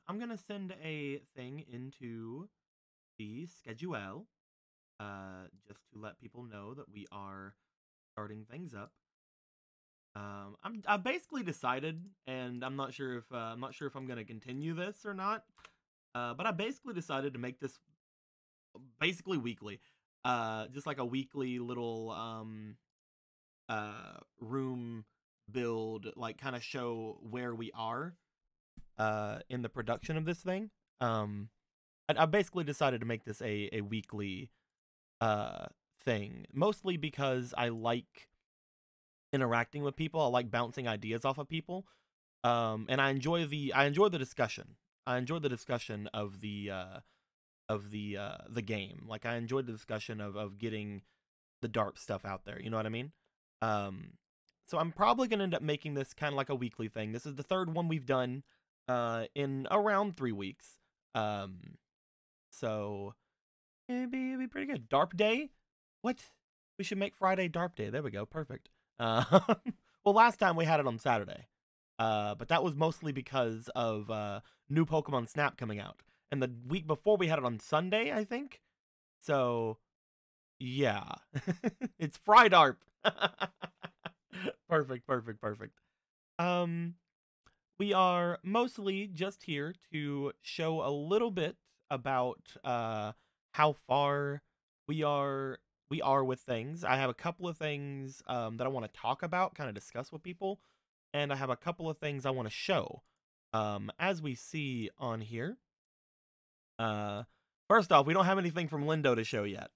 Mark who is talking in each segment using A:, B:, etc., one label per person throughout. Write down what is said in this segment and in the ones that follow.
A: I'm gonna send a thing into the schedule, just to let people know that we are starting things up. I've basically decided, and I'm not sure if I'm gonna continue this or not. But I basically decided to make this basically weekly, just like a weekly little room build, like kind of show where we are in the production of this thing. I basically decided to make this a weekly uh thing, mostly because I like interacting with people. I like bouncing ideas off of people. And I enjoy the discussion. I enjoy the discussion of the game. Like I enjoyed the discussion of getting the DARP stuff out there. You know what I mean? Um, so I'm probably gonna end up making this kind of like a weekly thing. This is the third one we've done in around 3 weeks. Um, so it'd be pretty good. DARP day? What? We should make Friday DARP day. There we go. Perfect. Well, last time we had it on Saturday. But that was mostly because of new Pokemon Snap coming out. And the week before we had it on Sunday, I think. So, yeah. It's FryDARP. Perfect, perfect, perfect. Um, we are mostly just here to show a little bit about how far we are with things. I have a couple of things that I want to talk about, kind of discuss with people, and I have a couple of things I want to show. As we see on here, uh, first off, we don't have anything from Lindo to show yet.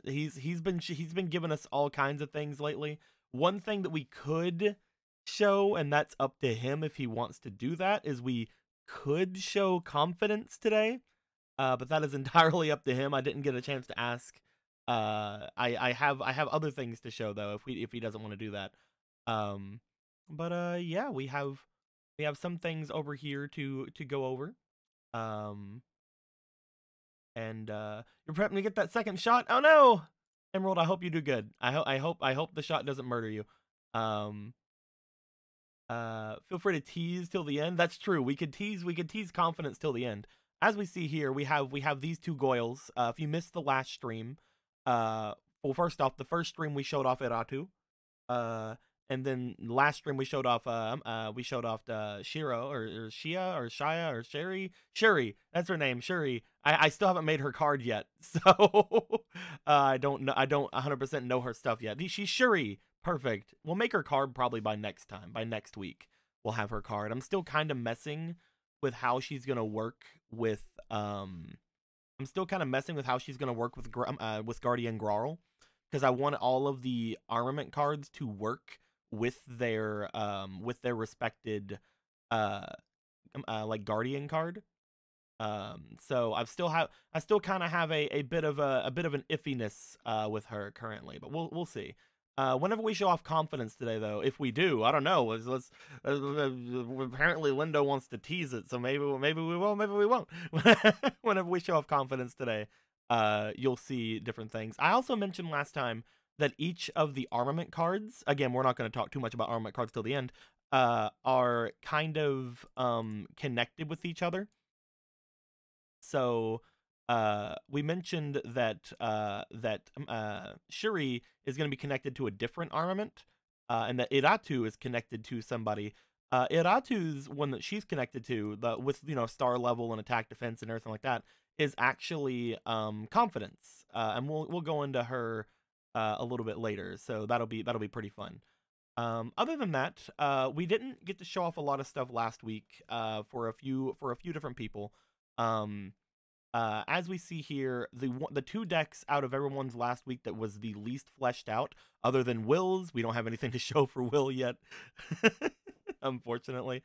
A: He's been giving us all kinds of things lately. One thing that we could show, and that's up to him if he wants to do that, is we could show confidence today. But that is entirely up to him. I didn't get a chance to ask. I have other things to show though if he doesn't want to do that. But yeah, we have some things over here to go over. Um and you're prepping to get that second shot. Oh no, Emerald, I hope you do good. I hope the shot doesn't murder you. Um Feel free to tease till the end. That's true. We could tease confidence till the end. As we see here, we have these two Goyles. If you missed the last stream, well, first off, the first stream we showed off Eratu. And then last stream we showed off Shiro or Shia or Shia or Shuri. That's her name, Shuri. I still haven't made her card yet, so I don't 100% know her stuff yet. She's Shuri. Perfect. We'll make her card probably by next week. We'll have her card. I'm still kind of messing with how she's gonna work with Guardian Grarl, because I want all of the armament cards to work with their respected like Guardian card. So I still kind of have a bit of an iffiness with her currently, but we'll see. Whenever we show off confidence today, though, if we do, I don't know. Let's apparently Lindo wants to tease it, so maybe we will, maybe we won't. Whenever we show off confidence today, you'll see different things. I also mentioned last time that each of the armament cards, again, we're not going to talk too much about armament cards till the end, are kind of connected with each other. So we mentioned that Shuri is going to be connected to a different armament, and that Eratu is connected to somebody. Iratu's one that she's connected to, with star level and attack, defense, and everything like that, is actually confidence, and we'll go into her a little bit later. So that'll be pretty fun. Other than that, we didn't get to show off a lot of stuff last week for a few different people. As we see here, the two decks out of everyone's last week that was the least fleshed out, other than Will's, we don't have anything to show for Will yet, unfortunately.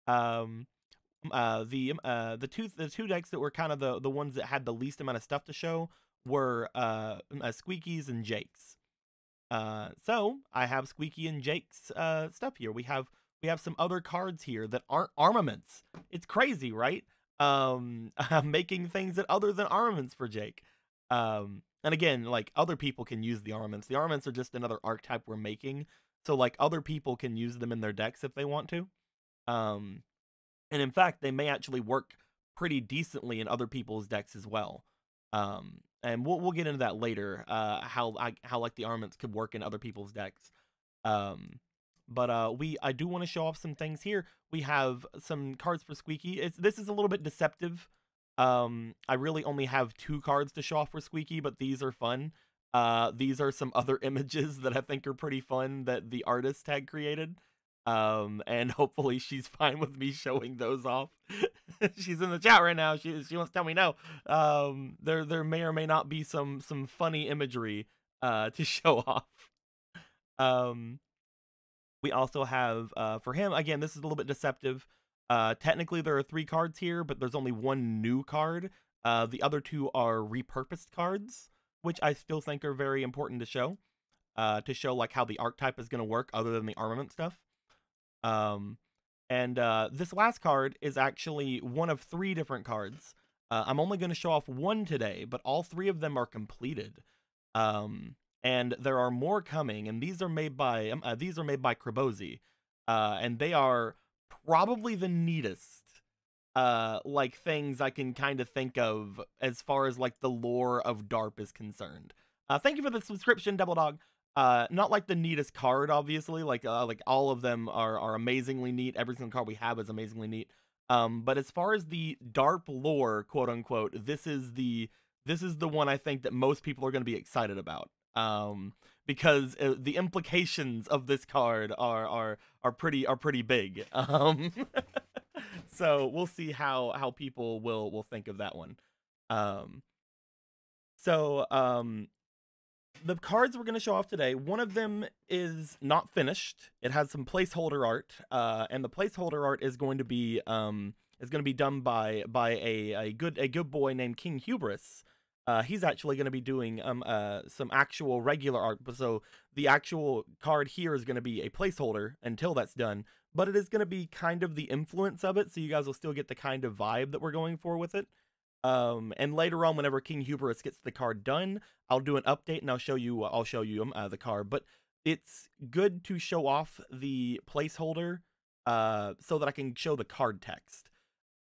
A: The two decks that were kind of the ones that had the least amount of stuff to show were Squeaky's and Jake's. So I have Squeaky and Jake's stuff here. We have some other cards here that aren't armaments. It's crazy, right? I'm making things that other than armaments for Jake. And again, like, other people can use the armaments. The armaments are just another archetype we're making. So like other people can use them in their decks if they want to. And And in fact, they may actually work pretty decently in other people's decks as well. And we'll get into that later, how like the armaments could work in other people's decks. But I do want to show off some things here. We have some cards for Squeaky. This is a little bit deceptive. I really only have 2 cards to show off for Squeaky, but these are fun. These are some other images that I think are pretty fun that the artist had created. And hopefully she's fine with me showing those off. She's in the chat right now. She wants to tell me no. There may or may not be some funny imagery to show off. We also have for him, again, this is a little bit deceptive. Technically there are 3 cards here, but there's only 1 new card. The other 2 are repurposed cards, which I still think are very important to show like how the archetype is going to work other than the armament stuff. This last card is actually one of 3 different cards. I'm only going to show off 1 today, but all 3 of them are completed. And there are more coming, and these are made by Krabozi, and they are probably the neatest like things I can kind of think of as far as like the lore of DARP is concerned. Thank you for the subscription, Double Dog. Not like the neatest card, obviously. Like all of them are amazingly neat. Every single card we have is amazingly neat. But as far as the DARP lore, quote unquote, this is the one I think that most people are going to be excited about. Because the implications of this card are pretty big. So we'll see how people will think of that one. The cards we're going to show off today, one of them is not finished. It has some placeholder art, and the placeholder art is going to be done by a good boy named King Hubris. He's actually going to be doing some actual regular art, so the actual card here is going to be a placeholder until that's done, but it is going to be kind of the influence of it, so you guys will still get the kind of vibe that we're going for with it. And later on, whenever King Hubris gets the card done, I'll do an update and I'll show you the card. But it's good to show off the placeholder so that I can show the card text.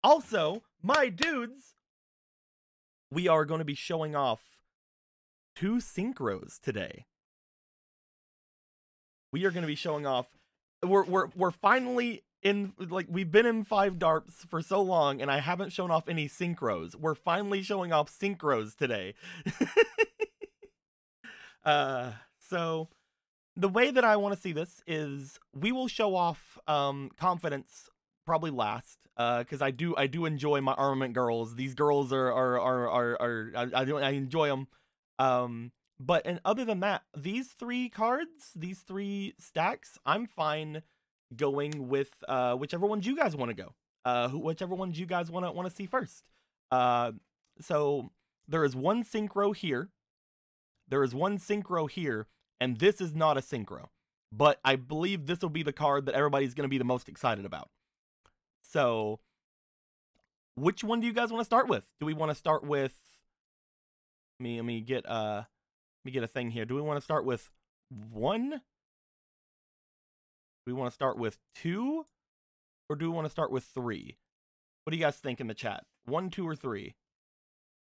A: Also, my dudes, we are going to be showing off 2 synchros today. We are going to be showing off. We're finally in, like, we've been in 5DARPS for so long, and I haven't shown off any synchros. We're finally showing off synchros today. So the way that I want to see this is we will show off Confidence probably last, because I do enjoy my armament girls. These girls I enjoy them. But and other than that, these 3 cards, these 3 stacks, I'm fine going with whichever ones you guys want to go. Whichever ones you guys want to see first. So there is 1 synchro here. There is 1 synchro here, and this is not a synchro. But I believe this will be the card that everybody's going to be the most excited about. So, which one do you guys want to start with? Do we want to start with? Let me get a thing here. Do we want to start with 1? Do we want to start with 2, or do we want to start with 3? What do you guys think in the chat? 1, 2, or 3?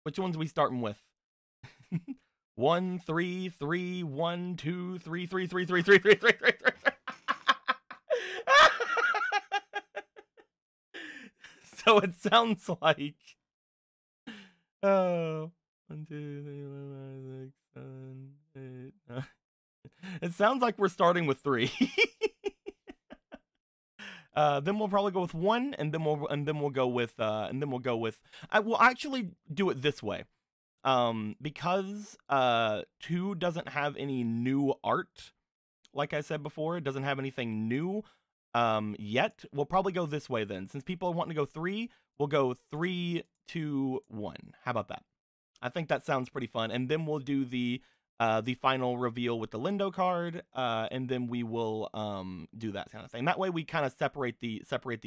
A: Which ones are we starting with? 1, 3, 3, 1, 2, 3, 3, 3, 3, 3, 3, 3, 3, 3. So it sounds like 1, 2, 3, 4, 5, 6, 7, 8, 9. It sounds like we're starting with 3. Then we'll probably go with 1, and then we'll go with I will actually do it this way. Because 2 doesn't have any new art, like I said before, it doesn't have anything new yet. We'll probably go this way then. Since people are wanting to go 3, we'll go 3, 2, 1. How about that? I think that sounds pretty fun. And then we'll do the final reveal with the Lindo card, and then we will do that kind of thing. That way we kind of separate the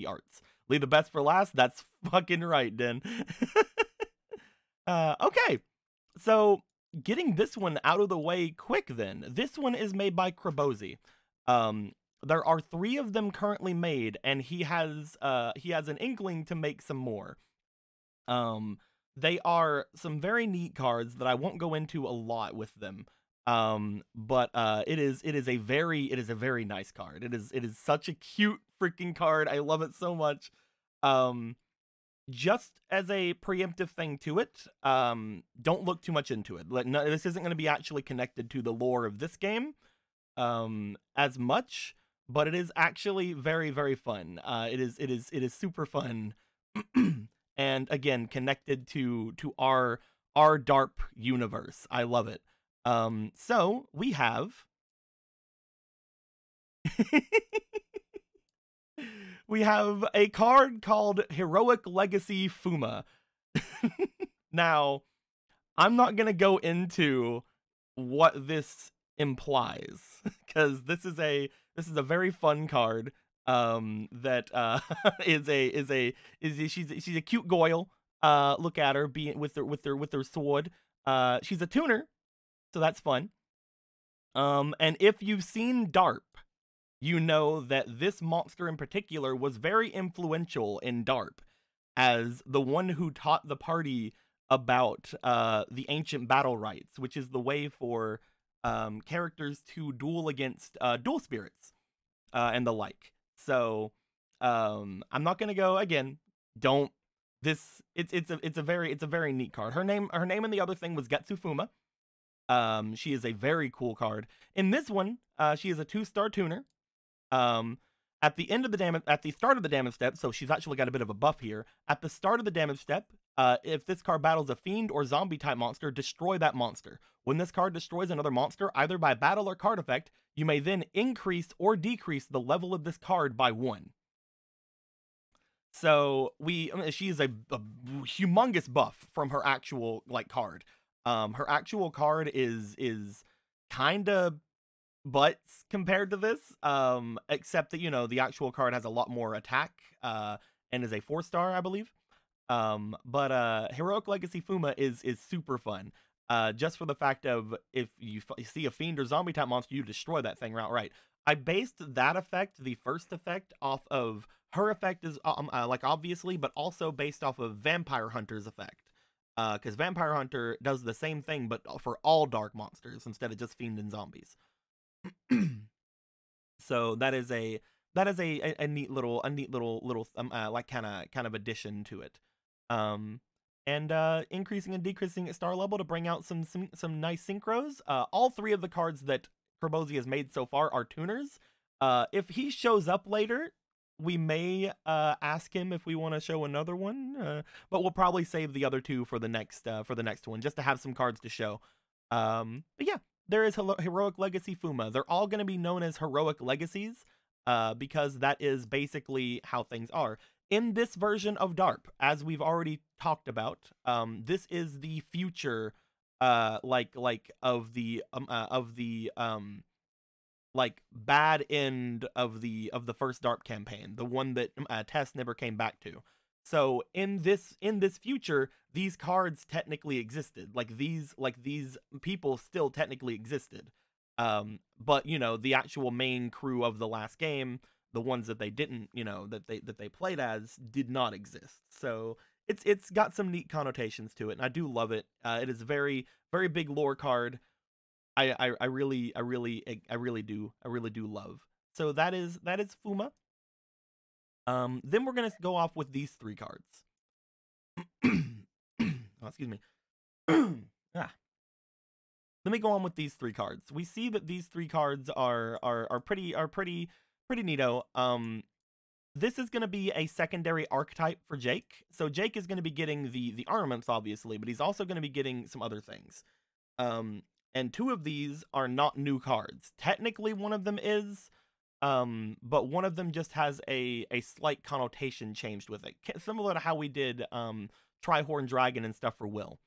A: arts. Leave the best for last. That's fucking right, Den. Okay, so getting this one out of the way quick then. This one is made by Krabozi. there are 3 of them currently made, and he has an inkling to make some more. They are some very neat cards that I won't go into a lot with them. But it is a very nice card. It is such a cute freaking card. I love it so much. Just as a preemptive thing to it, don't look too much into it. No, this isn't going to be actually connected to the lore of this game as much, but it is actually very, very fun. It is super fun. And again, connected to our DARP universe. I love it. So we have we have a card called Heroic Legacy Fuma. Now, I'm not gonna go into what this implies because this is a very fun card. That she's a cute goyle. Look at her being with her sword. She's a tuner, so that's fun. And if you've seen DARP, you know that this monster in particular was very influential in DARP as the one who taught the party about the ancient battle rites, which is the way for characters to duel against dual spirits and the like. So I'm not gonna go again. Don't this it's a very neat card. Her name and the other thing was Gutsufuma. She is a very cool card. In this one, she is a 2-star tuner. At the start of the damage step, so she's actually got a bit of a buff here. At the start of the damage step, if this card battles a fiend or zombie type monster, destroy that monster. When this card destroys another monster, either by battle or card effect, you may then increase or decrease the level of this card by 1. So she is a humongous buff from her actual card. Her actual card is kind of butts compared to this, except that the actual card has a lot more attack and is a 4-star, I believe. But Heroic Legacy Fuma is super fun. Just for the fact of if you see a fiend or zombie type monster, you destroy that thing outright. I based that effect, the first effect, off of her effect is obviously, but also based off of Vampire Hunter's effect. Because Vampire Hunter does the same thing, but for all dark monsters instead of just fiend and zombies. So that is a neat little kind of addition to it. And increasing and decreasing at star level to bring out some nice synchros. All 3 of the cards that Corbosi has made so far are tuners. If he shows up later, we may ask him if we want to show another one, but we'll probably save the other 2 for the next one, just to have some cards to show. But yeah, there is Heroic Legacy Fuma. They're all going to be known as Heroic Legacies, because that is basically how things are. In this version of DARP, as we've already talked about, this is the future, of the bad end of the first DARP campaign, the one that Tess never came back to. So in this future, these cards technically existed. These people still technically existed. But the actual main crew of the last game, the ones that they didn't, that they played as, did not exist. So it's got some neat connotations to it, and I do love it. It is a very, very big lore card. I really do love. So that is Fuma. Then we're gonna go off with these 3 cards. Oh, excuse me. Let me go on with these 3 cards. We see that these 3 cards are pretty neato. This is going to be a secondary archetype for Jake. So Jake is going to be getting the armaments, obviously, but he's also going to be getting some other things. And 2 of these are not new cards. Technically, one of them is, but one of them just has a slight connotation changed with it, similar to how we did Trihorn Dragon and stuff for Will.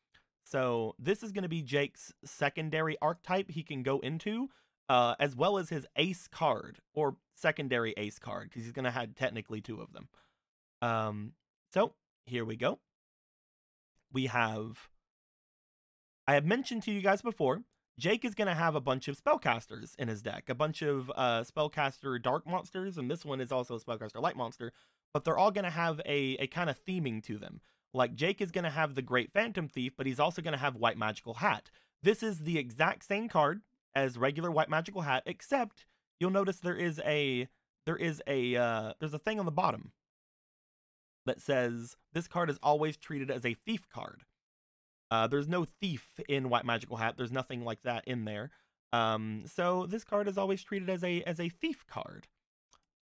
A: So this is going to be Jake's secondary archetype he can go into, as well as his ace card, or secondary ace card, because he's going to have technically 2 of them. So here we go. I have mentioned to you guys before Jake is going to have a bunch of spellcasters in his deck, a bunch of spellcaster dark monsters, and this one is also a spellcaster light monster, but they're all going to have a kind of theming to them. Like, Jake is going to have the Great Phantom Thief, but he's also going to have White Magical Hat. This is the exact same card as regular White Magical Hat, except you'll notice there's a thing on the bottom that says this card is always treated as a thief card. There's no thief in White Magical Hat. There's nothing like that in there. So this card is always treated as a thief card.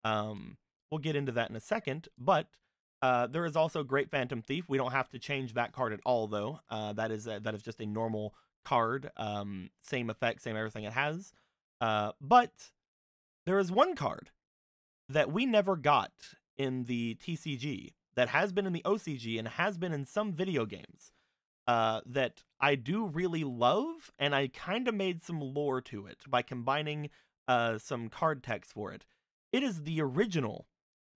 A: We'll get into that in a second, but there is also Great Phantom Thief. We don't have to change that card at all, though. That is just a normal card. Same effect, same everything it has. But there is one card that we never got in the TCG that has been in the OCG and has been in some video games that I do really love, and I kind of made some lore to it by combining some card text for it. It is the original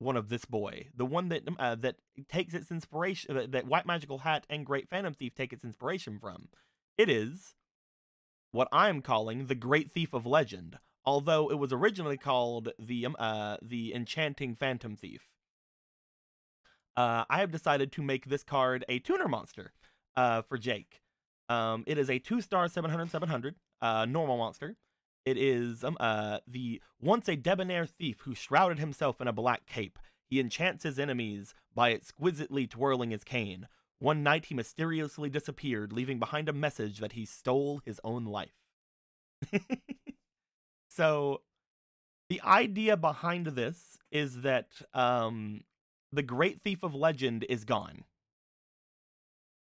A: one of this boy, the one that that takes its inspiration, that White Magical Hat and Great Phantom Thief take its inspiration from. It is what I'm calling the Great Thief of Legend, although it was originally called the Enchanting Phantom Thief. I have decided to make this card a tuner monster for Jake. It is a 2-star 700/700 normal monster. It is the once a debonair thief who shrouded himself in a black cape. He enchants his enemies by exquisitely twirling his cane. One night he mysteriously disappeared, leaving behind a message that he stole his own life. So the idea behind this is that the Great Thief of Legend is gone.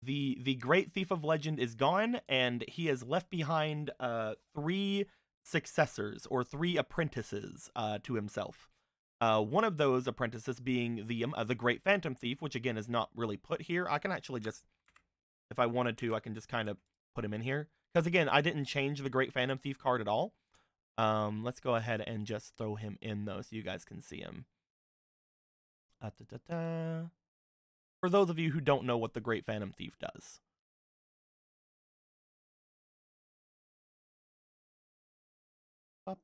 A: The Great Thief of Legend is gone, and he has left behind 3 successors, or 3 apprentices to himself. One of those apprentices being the Great Phantom Thief, which again is not really put here. I can actually just, if I wanted to, I can just kind of put him in here. Because again, I didn't change the Great Phantom Thief card at all. Let's go ahead and just throw him in though, so you guys can see him. For those of you who don't know what the Great Phantom Thief does. It's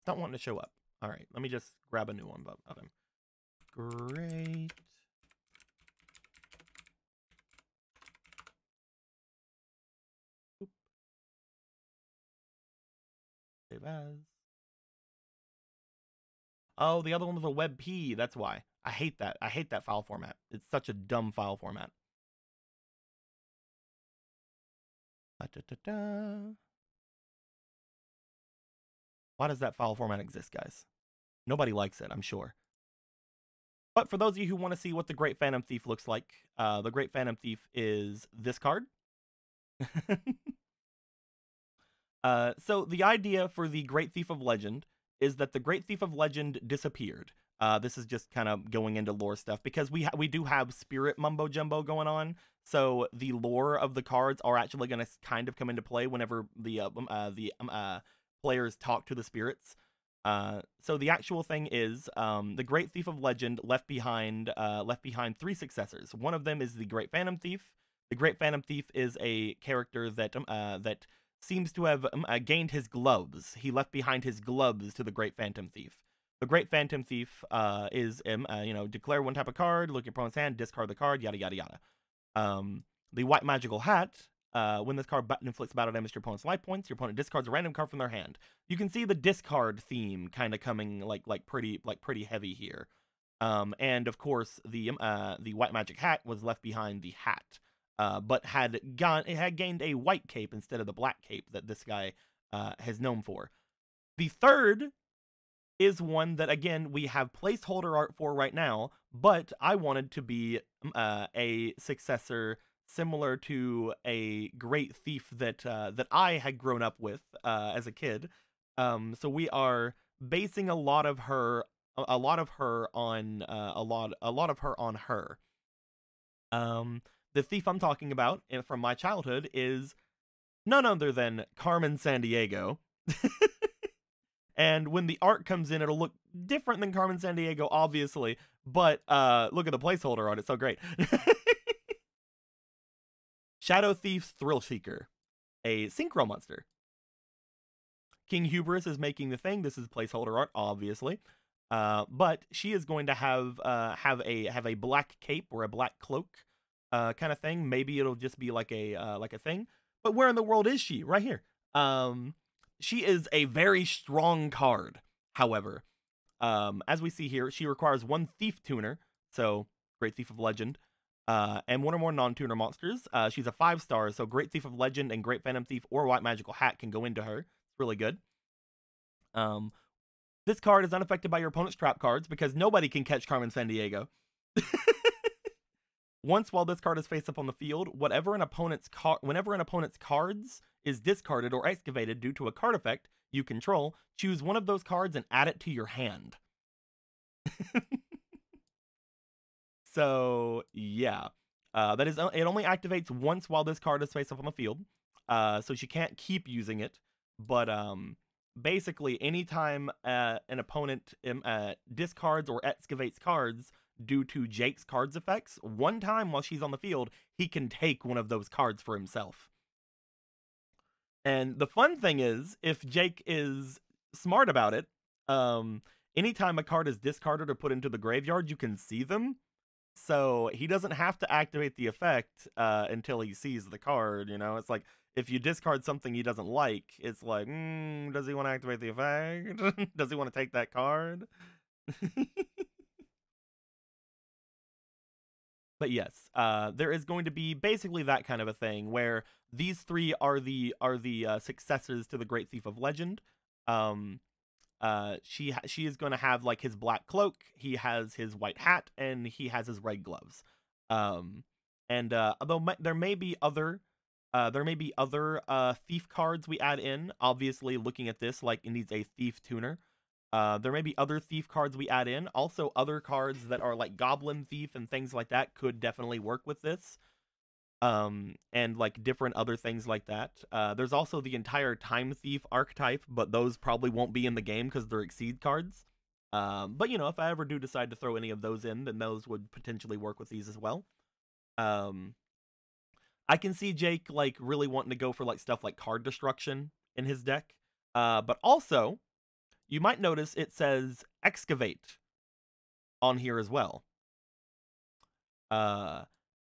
A: not wanting to show up. All right, let me just grab a new one of him. Great. Oop. Save as. Oh, the other one was a WebP. That's why. I hate that. I hate that file format. It's such a dumb file format. Why does that file format exist, guys? Nobody likes it, I'm sure. But for those of you who want to see what the Great Phantom Thief looks like, the Great Phantom Thief is this card. So the idea for the Great Thief of Legend is that the Great Thief of Legend disappeared. This is just kind of going into lore stuff, because we do have spirit mumbo jumbo going on. So the lore of the cards are actually going to kind of come into play whenever the players talk to the spirits. So the actual thing is, the Great Thief of Legend left behind 3 successors. One of them is the Great Phantom Thief. The Great Phantom Thief is a character that that seems to have gained his gloves. He left behind his gloves to the Great Phantom Thief. The Great Phantom Thief is, declare one type of card, look at your opponent's hand, discard the card, yada, yada, yada. The White Magical Hat, when this card inflicts battle damage to your opponent's life points, your opponent discards a random card from their hand. You can see the discard theme kind of coming like pretty heavy here. And of course, the White Magic Hat was left behind the hat, but had gained a white cape instead of the black cape that this guy has known for. The third is one that, again, we have placeholder art for right now, but I wanted to be a successor similar to a Great Thief that I had grown up with as a kid. So we are basing a lot of her on her. The thief I'm talking about from my childhood is none other than Carmen Sandiego. And when the art comes in, it'll look different than Carmen Sandiego, obviously, but look at the placeholder art, it's so great. Shadow Thief's Thrill Seeker. a synchro monster. King Hubris is making the thing. This is placeholder art, obviously. But she is going to have a black cape or a black cloak kind of thing. Maybe it'll just be like a thing. But where in the world is she? Right here. She is a very strong card. However, as we see here, she requires 1 Thief Tuner, so Great Thief of Legend, and 1 or more non-tuner monsters. She's a 5-star, so Great Thief of Legend and Great Phantom Thief or White Magical Hat can go into her. It's really good. This card is unaffected by your opponent's trap cards because nobody can catch Carmen Sandiego. Once while this card is face up on the field, whenever an opponent's cards is discarded or excavated due to a card effect you control, choose one of those cards and add it to your hand. So yeah, that is it. Only activates once while this card is face up on the field, so she can't keep using it. But basically, anytime an opponent discards or excavates cards due to Jake's cards effects, one time while she's on the field, he can take one of those cards for himself. And the fun thing is, if Jake is smart about it, anytime a card is discarded or put into the graveyard, you can see them. So he doesn't have to activate the effect until he sees the card, you know? It's like, if you discard something he doesn't like, it's like, does he want to activate the effect? Does he want to take that card? But yes, there is going to be basically that kind of a thing where these 3 are the successors to the Great Thief of Legend. She is going to have like his black cloak, he has his white hat, and he has his red gloves. Although there may be other thief cards we add in. Obviously, looking at this, like, it needs a thief tuner. There may be other thief cards we add in. Also, other cards that are like Goblin Thief and things like that could definitely work with this. And like different other things like that. There's also the entire Time Thief archetype, but those probably won't be in the game because they're Exceed cards. But you know, if I ever do decide to throw any of those in, then those would potentially work with these as well. I can see Jake like really wanting to go for like stuff like card destruction in his deck. But also, you might notice it says excavate on here as well.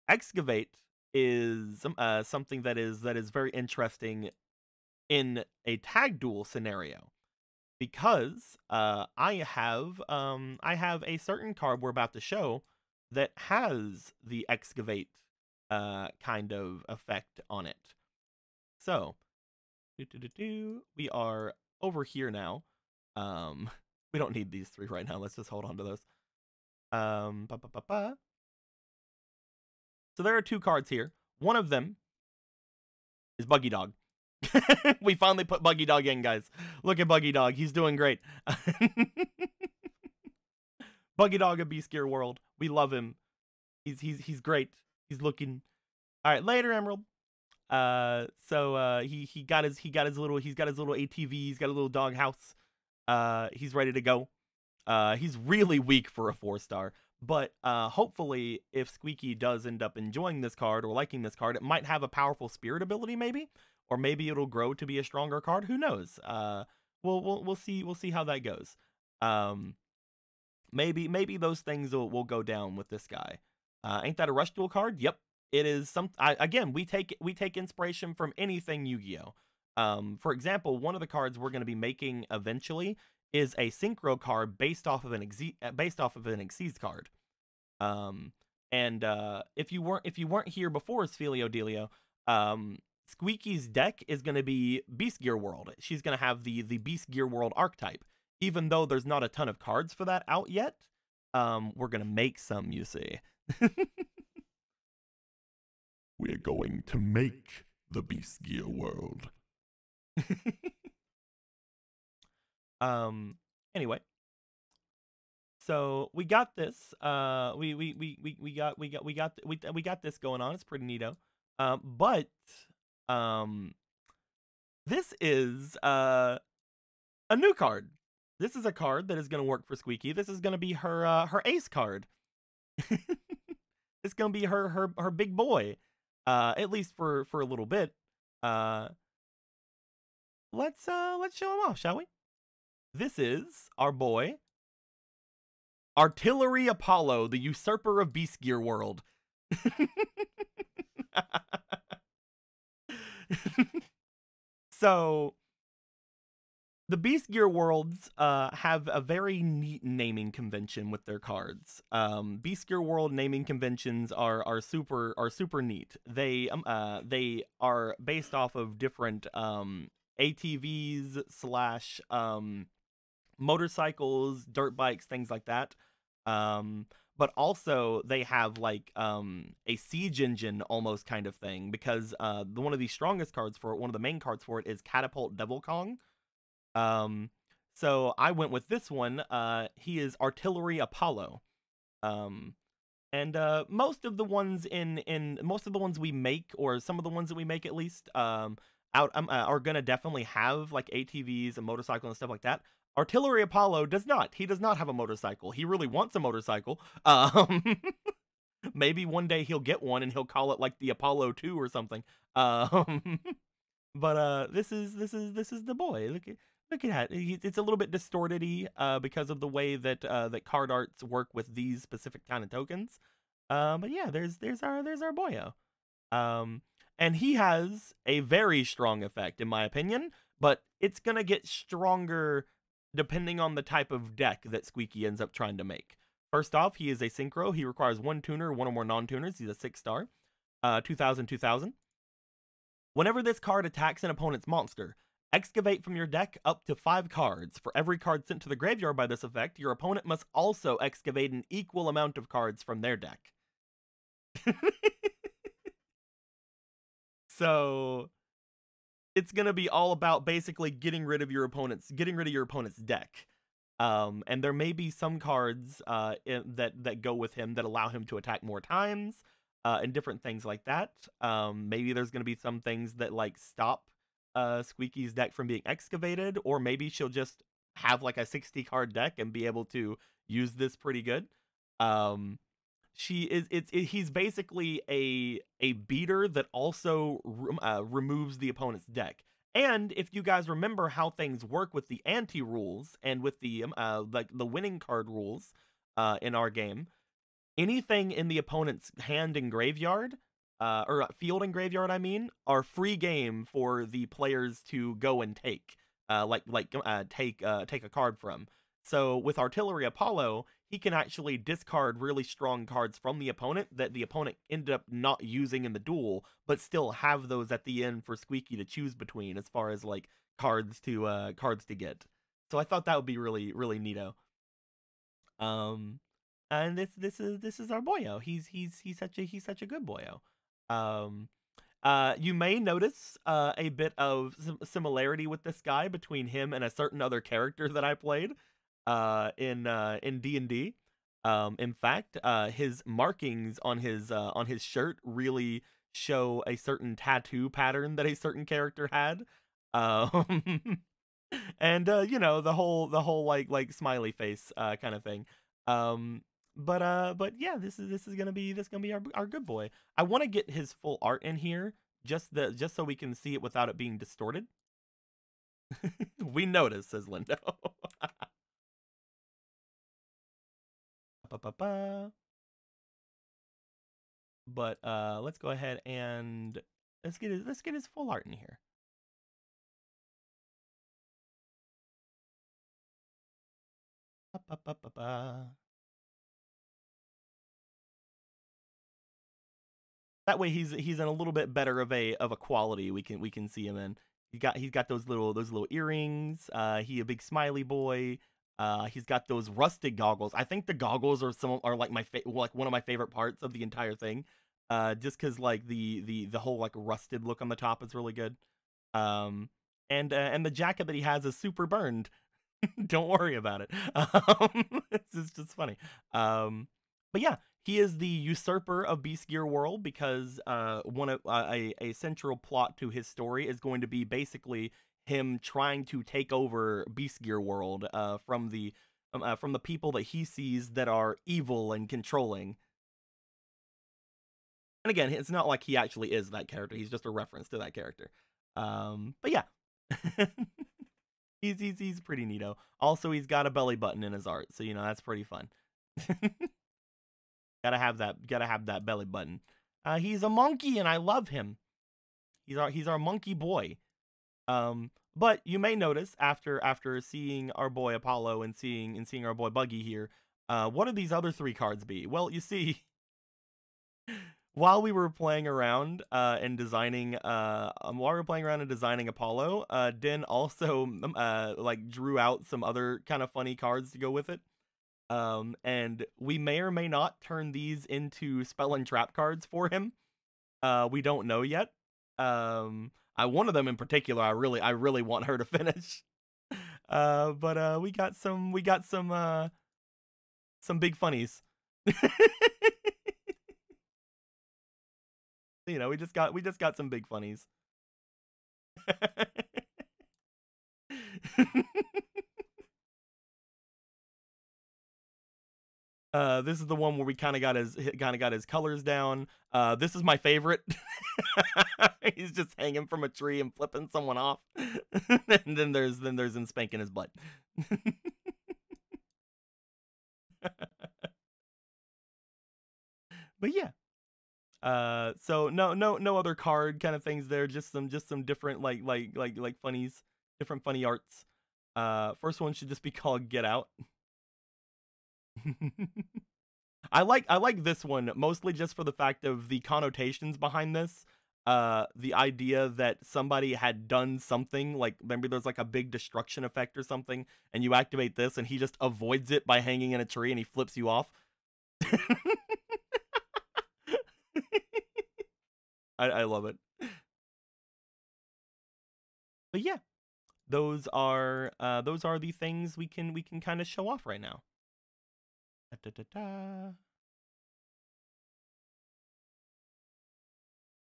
A: Excavate is something that is very interesting in a tag duel scenario, because I have a certain card we're about to show that has the excavate kind of effect on it. So we are over here now. We don't need these 3 right now. Let's just hold on to those. So there are 2 cards here. One of them is Buggy Dog. We finally put Buggy Dog in, guys. Look at Buggy Dog. He's doing great. Buggy Dog of Beast Gear World. We love him. He's great. He's looking. All right, later, Emerald. So he got his little ATV. He's got a little dog house. He's ready to go. He's really weak for a 4-star. But hopefully, if Squeaky does end up enjoying this card or liking this card, it might have a powerful spirit ability, maybe, or maybe it'll grow to be a stronger card. Who knows? We'll see. We'll see how that goes. Maybe those things will go down with this guy. Ain't that a Rush Duel card? Yep, it is. Again, we take inspiration from anything Yu-Gi-Oh. For example, one of the cards we're going to be making eventually is a synchro card based off of an Xyz card. If you weren't here before, Sphelio Delio, Squeaky's deck is going to be Beast Gear World. She's going to have the Beast Gear World archetype. Even though there's not a ton of cards for that out yet, we're going to make some, you see. We're going to make the Beast Gear World. Anyway, so we got this. We got this going on. It's pretty neato. But this is a new card. This is a card that is going to work for Squeaky. This is going to be her ace card. It's going to be her big boy, at least for a little bit. let's show him off, shall we? This is our boy, Artillery Apollo, the usurper of Beast Gear World. So, the Beast Gear Worlds have a very neat naming convention with their cards. Beast Gear World naming conventions are super neat. They are based off of different ATVs slash motorcycles, dirt bikes, things like that. But also they have like a siege engine almost kind of thing, because one of the strongest cards for it, one of the main cards for it, is Catapult Devil Kong. So I went with this one. He is Artillery Apollo. And most of the ones most of the ones we make, or some of the ones that we make at least, are gonna definitely have like ATVs and motorcycles and stuff like that. Artillery Apollo does not. He does not have a motorcycle. He really wants a motorcycle. Maybe one day he'll get one and he'll call it like the Apollo 2 or something. But this is the boy. Look at that. It's a little bit distorted-y because of the way that that card arts work with these specific kind of tokens. But yeah, there's our boyo. And he has a very strong effect, in my opinion, but it's gonna get stronger depending on the type of deck that Squeaky ends up trying to make. First off, he is a synchro. He requires one tuner, one or more non-tuners. He's a 6-star. 2000. Whenever this card attacks an opponent's monster, excavate from your deck up to 5 cards. For every card sent to the graveyard by this effect, your opponent must also excavate an equal amount of cards from their deck. So it's gonna be all about basically getting rid of your opponent's deck. And there may be some cards that go with him that allow him to attack more times, and different things like that. Maybe there's gonna be some things that like stop Squeaky's deck from being excavated, or maybe she'll just have like a 60 card deck and be able to use this pretty good. He's basically a beater that also removes the opponent's deck. And if you guys remember how things work with the anti rules and with the like the winning card rules in our game, anything in the opponent's hand and graveyard, or field and graveyard, I mean, are free game for the players to go and take, take a card from. So with Artillery Apollo, he can actually discard really strong cards from the opponent that the opponent ended up not using in the duel, but still have those at the end for Squeaky to choose between as far as like cards to get. So I thought that would be really neato. And this is our boyo. He's such a good boyo. You may notice a bit of similarity with this guy between him and a certain other character that I played in D&D. In fact, his markings on his shirt really show a certain tattoo pattern that a certain character had. And you know, the whole like smiley face kind of thing. But yeah, this is gonna be our good boy. I want to get his full art in here just so we can see it without it being distorted. We notice, says Lindo. But let's go ahead and let's get his full art in here. That way he's in a little bit better of a quality we can see him in. He's got those little earrings. He a big smiley boy. He's got those rusted goggles. I think the goggles are like like one of my favorite parts of the entire thing. Just because like the whole like rusted look on the top is really good. And the jacket that he has is super burned. Don't worry about it. It's just funny. But yeah, he is the usurper of Beast Gear World because one of a central plot to his story is going to be basically him trying to take over Beast Gear World from the people that he sees that are evil and controlling. And again, it's not like he actually is that character. He's just a reference to that character. But yeah, He's pretty neato. Also, he's got a belly button in his art, so you know that's pretty fun. Gotta have that belly button. He's a monkey, and I love him. He's our monkey boy. But you may notice after seeing our boy Apollo and seeing our boy Buggy here, what do these other three cards be? Well, you see, while we were playing around and designing Apollo, Den also like drew out some other kind of funny cards to go with it. And we may or may not turn these into spell and trap cards for him. We don't know yet. One of them in particular, I really want her to finish. But we got some big funnies. You know, we just got some big funnies. This is the one where we kind of got his colors down. This is my favorite. He's just hanging from a tree and flipping someone off. And then there's him spanking his butt. But yeah. So no other card kind of things there, just some different like funnies, different funny arts. First one should just be called Get Out. I like this one mostly just for the fact of the connotations behind this. The idea that somebody had done something, like maybe there's like a big destruction effect or something, and you activate this and he just avoids it by hanging in a tree and he flips you off. I love it. But yeah, those are the things we can kind of show off right now. Da, da, da.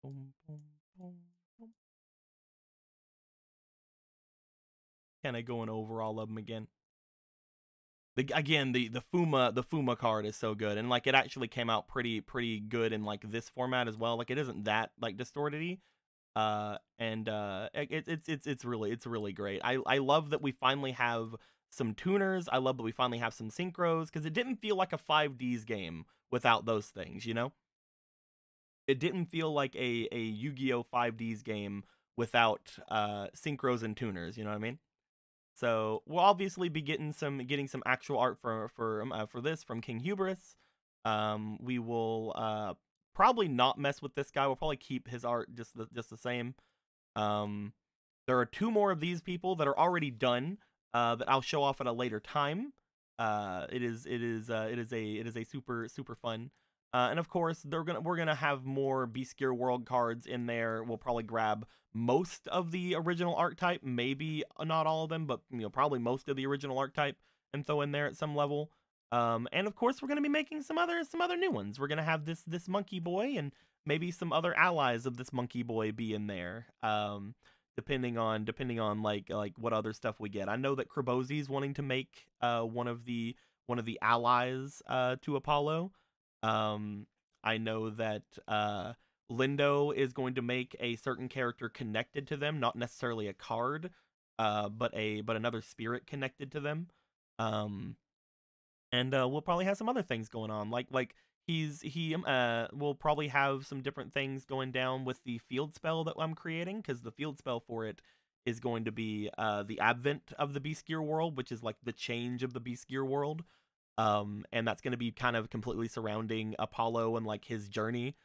A: Boom, boom, boom, boom. Kind of going over all of them again. The Fuma card is so good, and like it actually came out pretty good in like this format as well. Like it isn't that like distorted-y. It's really great. I love that we finally have some tuners. I love that we finally have some synchros, because it didn't feel like a 5Ds game without those things, you know? It didn't feel like a Yu-Gi-Oh 5Ds game without synchros and tuners, you know what I mean? So we'll obviously be getting some actual art for this from King Hubris. We will probably not mess with this guy. We'll probably keep his art just the same. There are two more of these people that are already done that I'll show off at a later time. It is a super fun. And of course, we're gonna have more Beast Gear World cards in there. We'll probably grab most of the original archetype, maybe not all of them, but you know, probably most of the original archetype, and throw in there at some level. And of course, we're gonna be making some other new ones. We're gonna have this monkey boy and maybe some other allies of this monkey boy be in there. Depending on like what other stuff we get. I know that Krabosi's wanting to make one of the allies to Apollo. I know that Lindo is going to make a certain character connected to them, not necessarily a card, but another spirit connected to them. And we'll probably have some other things going on, like will probably have some different things going down with the field spell that I'm creating, because the field spell for it is going to be the advent of the Beast Gear world, which is like the change of the Beast Gear world. And that's going to be kind of completely surrounding Apollo and like his journey.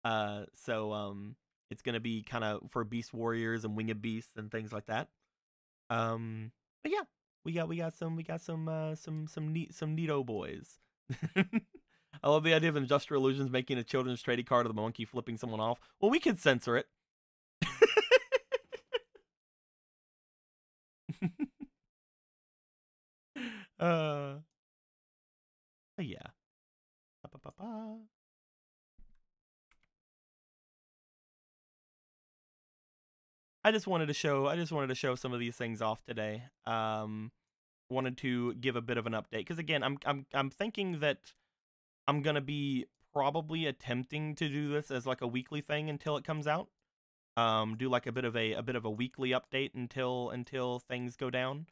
A: So it's going to be kind of for Beast Warriors and Winged Beasts and things like that. But yeah, we got some neato boys. I love the idea of Industrial Illusions making a children's trading card of the monkey flipping someone off. Well, we could censor it. Yeah. I just wanted to show some of these things off today. Wanted to give a bit of an update, because again, I'm thinking that I'm gonna be probably attempting to do this as like a weekly thing until it comes out. do like a bit of a weekly update until things go down.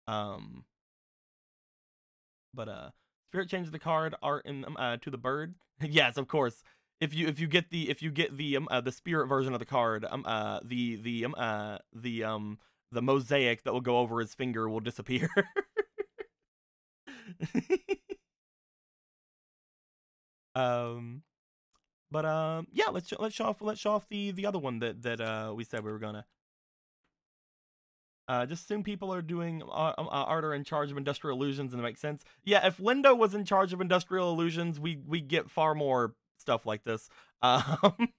A: Um, but spirit changes the card art in to the bird. Yes, of course. If you get the spirit version of the card, the mosaic that will go over his finger will disappear. um, but yeah, let's show off the other one that we said we were gonna. Just assume people are doing art are in charge of industrial illusions, and it makes sense. Yeah, if Lindo was in charge of industrial illusions, we get far more stuff like this. Um,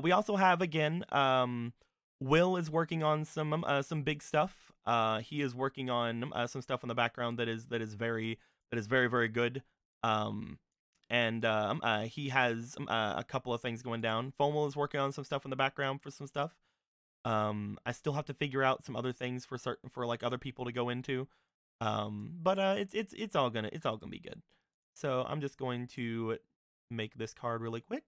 A: we also have again, Will is working on some big stuff. He is working on some stuff in the background that is very good. Um, and he has a couple of things going down. Fomal is working on some stuff in the background for some stuff. I still have to figure out some other things for like other people to go into. But it's all gonna be good. So I'm just going to make this card really quick.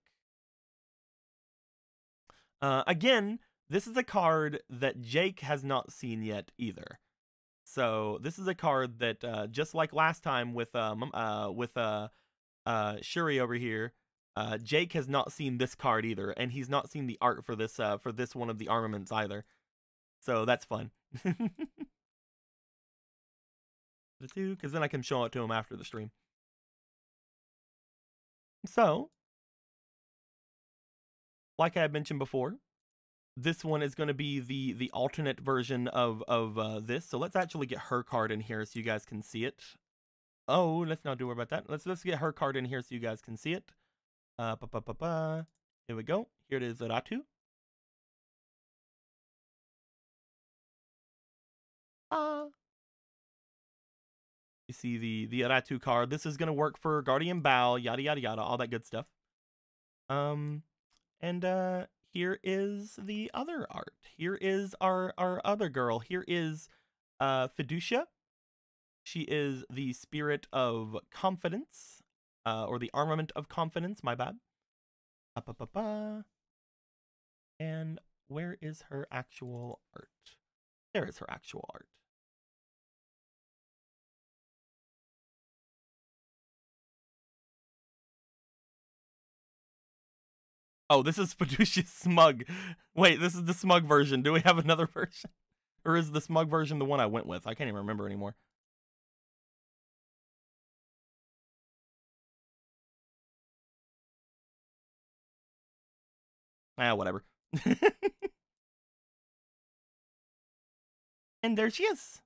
A: Again, this is a card that Jake has not seen yet either. So this is a card that just like last time with Shuri over here, Jake has not seen this card either, and he's not seen the art for this one of the armaments either. So that's fun. Because then I can show it to him after the stream. So, like I had mentioned before, this one is going to be the alternate version of this. So let's actually get her card in here so you guys can see it. Oh, let's not do worry about that. Let's get her card in here so you guys can see it. Here we go. Here it is, Ratu. You see the Ratu card. This is gonna work for Guardian Bao, yada yada yada, all that good stuff. And here is the other art. Here is our other girl. Here is Feducia. She is the spirit of confidence, or the armament of confidence. My bad. And where is her actual art? There is her actual art. Oh, this is Feducia's smug. Wait, this is the smug version. Do we have another version? Or is the smug version the one I went with? I can't even remember anymore. Whatever. And there she is.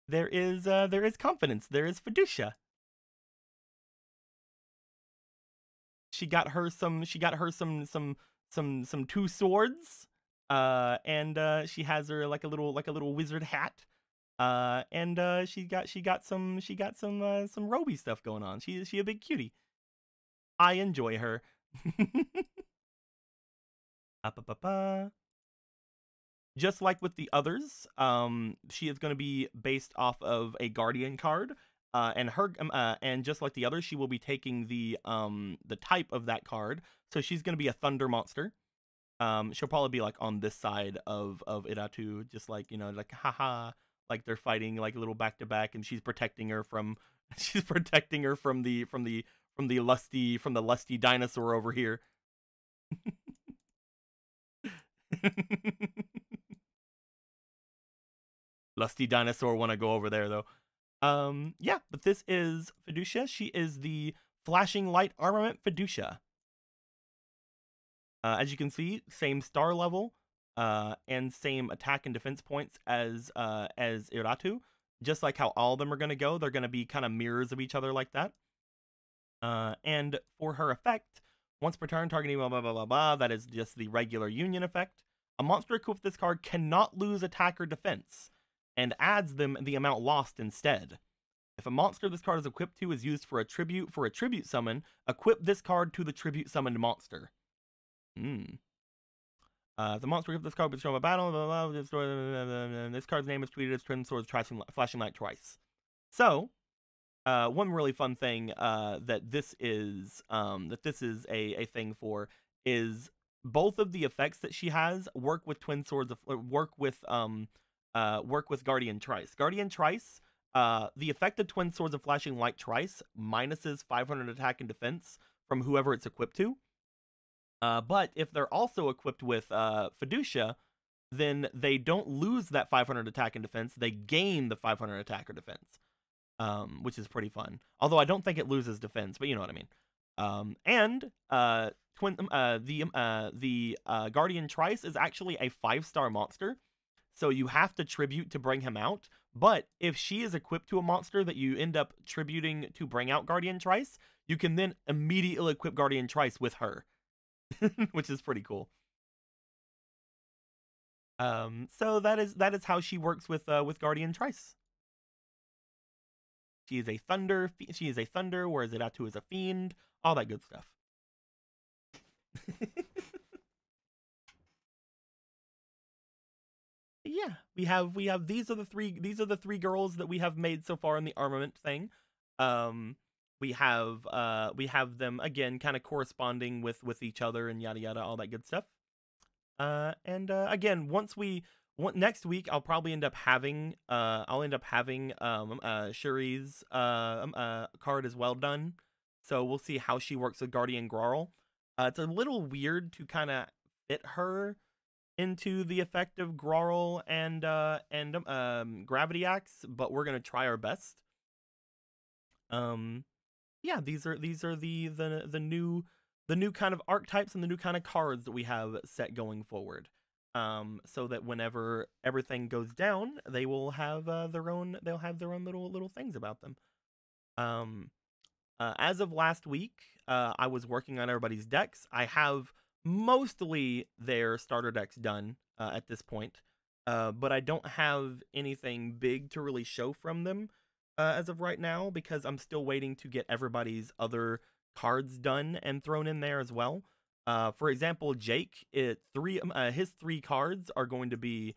A: There is confidence. There is Feducia. She got her some two swords. And she has her like a little wizard hat. And she got some roby stuff going on. She a big cutie. I enjoy her. Just like with the others, she is going to be based off of a Guardian card, and just like the others, she will be taking the type of that card. So she's going to be a Thunder monster. She'll probably be like on this side of Iratu, just like like haha, like they're fighting like a little back to back, and she's protecting her from the lusty dinosaur over here. Lusty dinosaur want to go over there though. Yeah, but this is Feducia. She is the flashing light armament Feducia. As you can see, same star level, and same attack and defense points as Iratu. Just like how all of them are going to go, they're going to be kind of mirrors of each other like that. And for her effect, once per turn, targeting blah blah blah blah blah. That is just the regular union effect. A monster equipped with this card cannot lose attack or defense, and adds them the amount lost instead. If a monster this card is equipped to is used for a tribute summon, equip this card to the tribute summoned monster. The monster of this card was shown a battle. Blah, blah, blah, this card's name is tweeted as Twin Swords Flashing Light twice. So, one really fun thing that this is a thing for is both of the effects that she has work with Twin Swords, work with Guardian Trice. Guardian Trice, the effect of Twin Swords of Flashing Light Trice minuses 500 attack and defense from whoever it's equipped to. But if they're also equipped with Feducia, then they don't lose that 500 attack and defense. They gain the 500 attack or defense, which is pretty fun. Although I don't think it loses defense, but you know what I mean. The Guardian Trice is actually a 5-star monster, so you have to tribute to bring him out. But if she is equipped to a monster that you end up tributing to bring out Guardian Trice, you can then immediately equip Guardian Trice with her. Which is pretty cool. So that is how she works with Guardian Trice. She is a thunder, whereas Iratu is a fiend, all that good stuff. Yeah, we have these are the three girls that we have made so far in the armament thing. We have them again kind of corresponding with each other and yada yada, all that good stuff. Again, next week I'll probably end up having Shuri's card as well done. So we'll see how she works with Guardian Grarl. It's a little weird to kind of fit her into the effect of Grarl and Gravity Axe, but we're gonna try our best. Yeah, these are the new kind of archetypes and the new kind of cards that we have set going forward. So that whenever everything goes down, they will have their own little things about them. As of last week, I was working on everybody's decks. I have mostly their starter decks done at this point, but I don't have anything big to really show from them as of right now, because I'm still waiting to get everybody's other cards done and thrown in there as well. For example, Jake, his 3 cards are going to be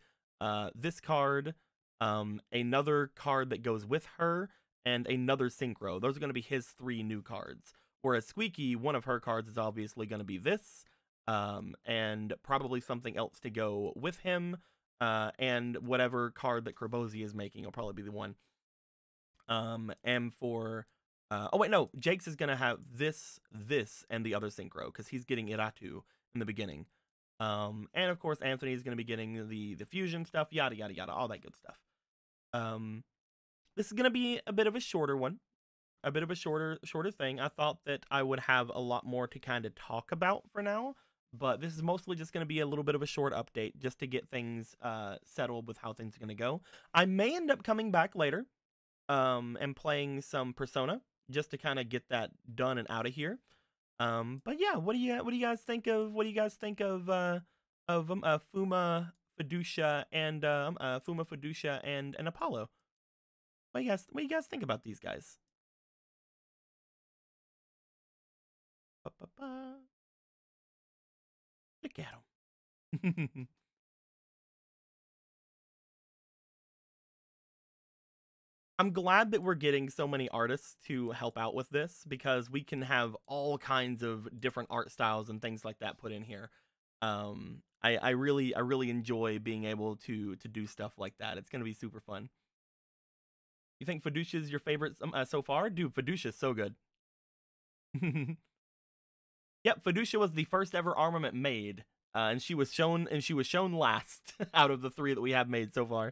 A: this card, another card that goes with her, and another synchro. Those are going to be his 3 new cards. Whereas Squeaky, one of her cards is obviously going to be this, and probably something else to go with him, and whatever card that Krabozi is making will probably be the one. And for oh wait, no, Jake's is gonna have this and the other synchro, because he's getting Iratu in the beginning. And of course Anthony's gonna be getting the fusion stuff, yada yada yada, all that good stuff. This is gonna be a bit of a shorter one, a bit of a shorter thing. I thought that I would have a lot more to kind of talk about for now, but this is mostly just gonna be a little bit of a short update just to get things settled with how things are gonna go. I may end up coming back later and playing some Persona just to kind of get that done and out of here. But yeah, what do you guys think of Fuma, Feducia, and Apollo? What do you guys think about these guys? Look at them. I'm glad that we're getting so many artists to help out with this, because we can have all kinds of different art styles and things like that put in here. I really enjoy being able to do stuff like that. It's gonna be super fun. You think Feducia is your favorite so far? Dude, Feducia is so good. Yep, Feducia was the first ever armament made, and she was shown last out of the 3 that we have made so far.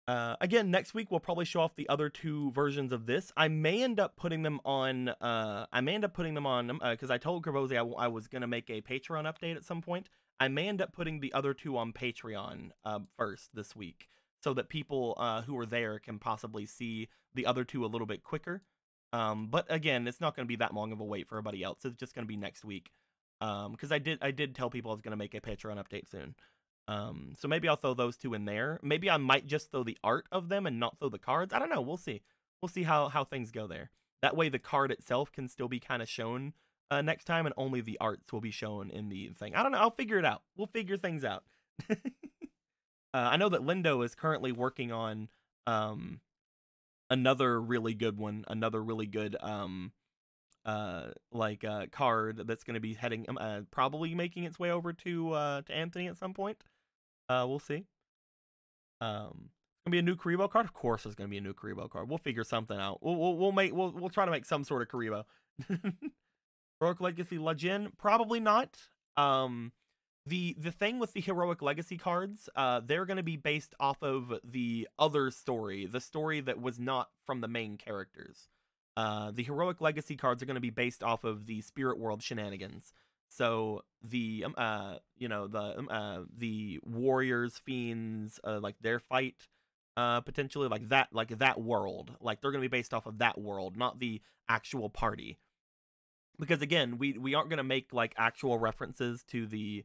A: Again, next week we'll probably show off the other 2 versions of this. I may end up putting them on. Because I told Krabozi I was gonna make a Patreon update at some point. I may end up putting the other 2 on Patreon first this week, so that people who are there can possibly see the other 2 a little bit quicker. But again, it's not gonna be that long of a wait for everybody else. It's just gonna be next week. Because I did tell people I was gonna make a Patreon update soon. So maybe I'll throw those 2 in there. Maybe I might just throw the art of them and not throw the cards. I don't know. We'll see. We'll see how things go there. That way the card itself can still be kind of shown next time, and only the arts will be shown in the thing. I don't know. I'll figure it out. We'll figure things out. I know that Lindo is currently working on another really good one, another really good card that's going to be heading probably making its way over to Anthony at some point. We'll see. Gonna be a new Karibo card. Of course, there's gonna be a new Karibo card. We'll figure something out. We'll try to make some sort of Karibo. Heroic Legacy Legend, probably not. The thing with the Heroic Legacy cards, they're gonna be based off of the other story, the story that was not from the main characters. The Heroic Legacy cards are gonna be based off of the Spirit World shenanigans. So the the warriors, fiends, like their fight, potentially like that world, like they're gonna be based off of that world, not the actual party. Because again, we aren't gonna make like actual references to the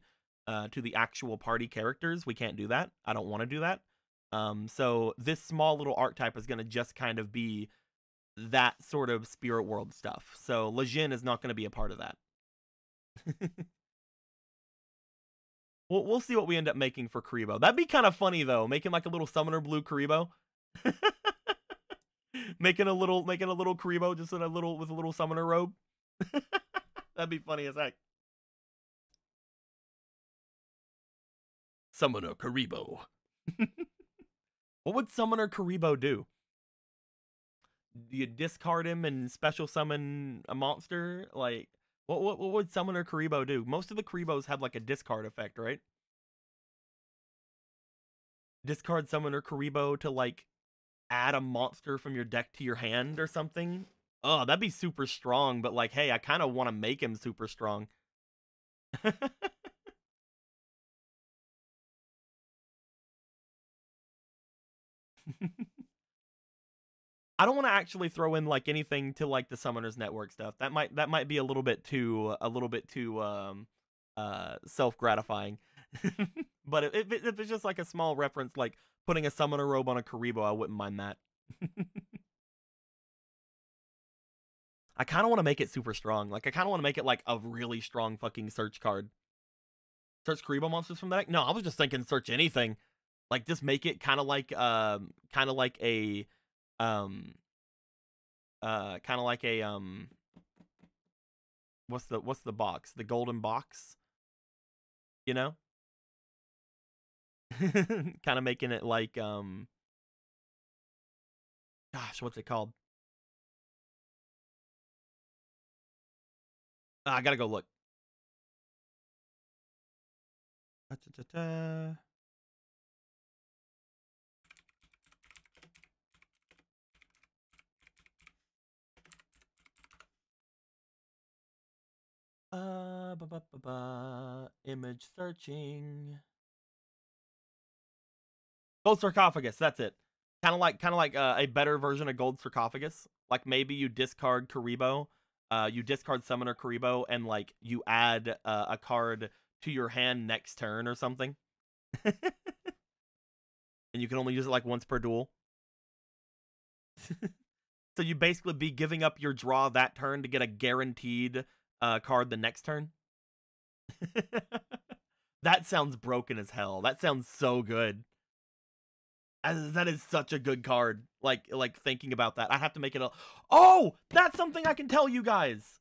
A: actual party characters. We can't do that. I don't want to do that. So this small little archetype is gonna just kind of be that sort of spirit world stuff. So Lejeune is not gonna be a part of that. We'll see what we end up making for Karibo. That'd be kind of funny though, making like a little summoner blue Karibo. making a little Karibo just with a little summoner robe. That'd be funny as heck. Summoner Karibo. What would Summoner Karibo do? You discard him and special summon a monster? Like, what would Summoner Karibo do? Most of the Karibos have like a discard effect, right? Discard Summoner Karibo to like add a monster from your deck to your hand or something. Oh, that'd be super strong, but like, hey, I kind of want to make him super strong. I don't want to actually throw in like anything to like the Summoners Network stuff. That might be a little bit too self-gratifying. But if it's just like a small reference, like putting a summoner robe on a Karibo, I wouldn't mind that. I kind of want to make it super strong. Like I kind of want to make it like a really strong fucking search card. Search Karibo monsters from that? No, I was just thinking search anything. Like just make it kind of like a what's the box? The golden box? You know? Kind of making it like gosh, what's it called? I gotta go look. Image searching. Gold sarcophagus. That's it. Kind of like a better version of gold sarcophagus. Like maybe you discard Karibo, you discard Summoner Karibo, and like you add a card to your hand next turn or something. And you can only use it like once per duel. So you basically be giving up your draw that turn to get a guaranteed card the next turn. That sounds broken as hell. That sounds so good. That is such a good card. Like thinking about that, I have to make it a. Oh, that's something I can tell you guys.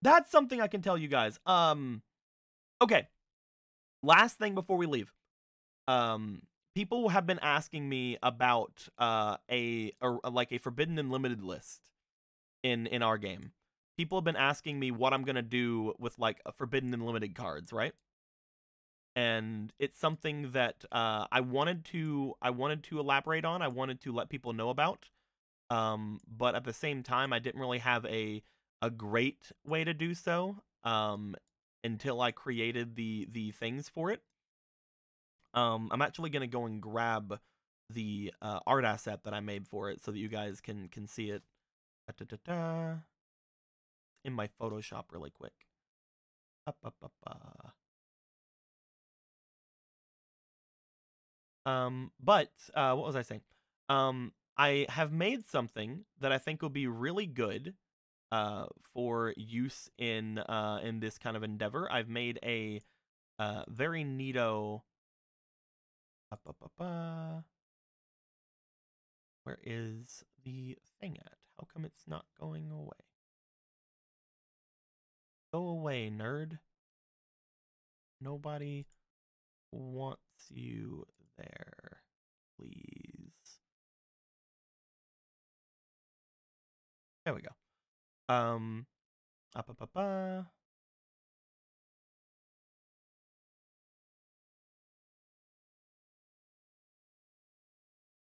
A: That's something I can tell you guys. Okay. Last thing before we leave. People have been asking me about a Forbidden and Limited list in our game. People have been asking me what I'm gonna do with like a Forbidden and Limited cards, right? And it's something that I wanted to elaborate on. I wanted to let people know about. But at the same time, I didn't really have a great way to do so until I created the things for it. I'm actually gonna go and grab the art asset that I made for it so that you guys can see it. In my Photoshop really quick. But what was I saying? I have made something that I think will be really good for use in this kind of endeavor. I've made a very neato. Where is the thing at? How come it's not going away? Go away, nerd. Nobody wants you there. Please. There we go. Up, up, up,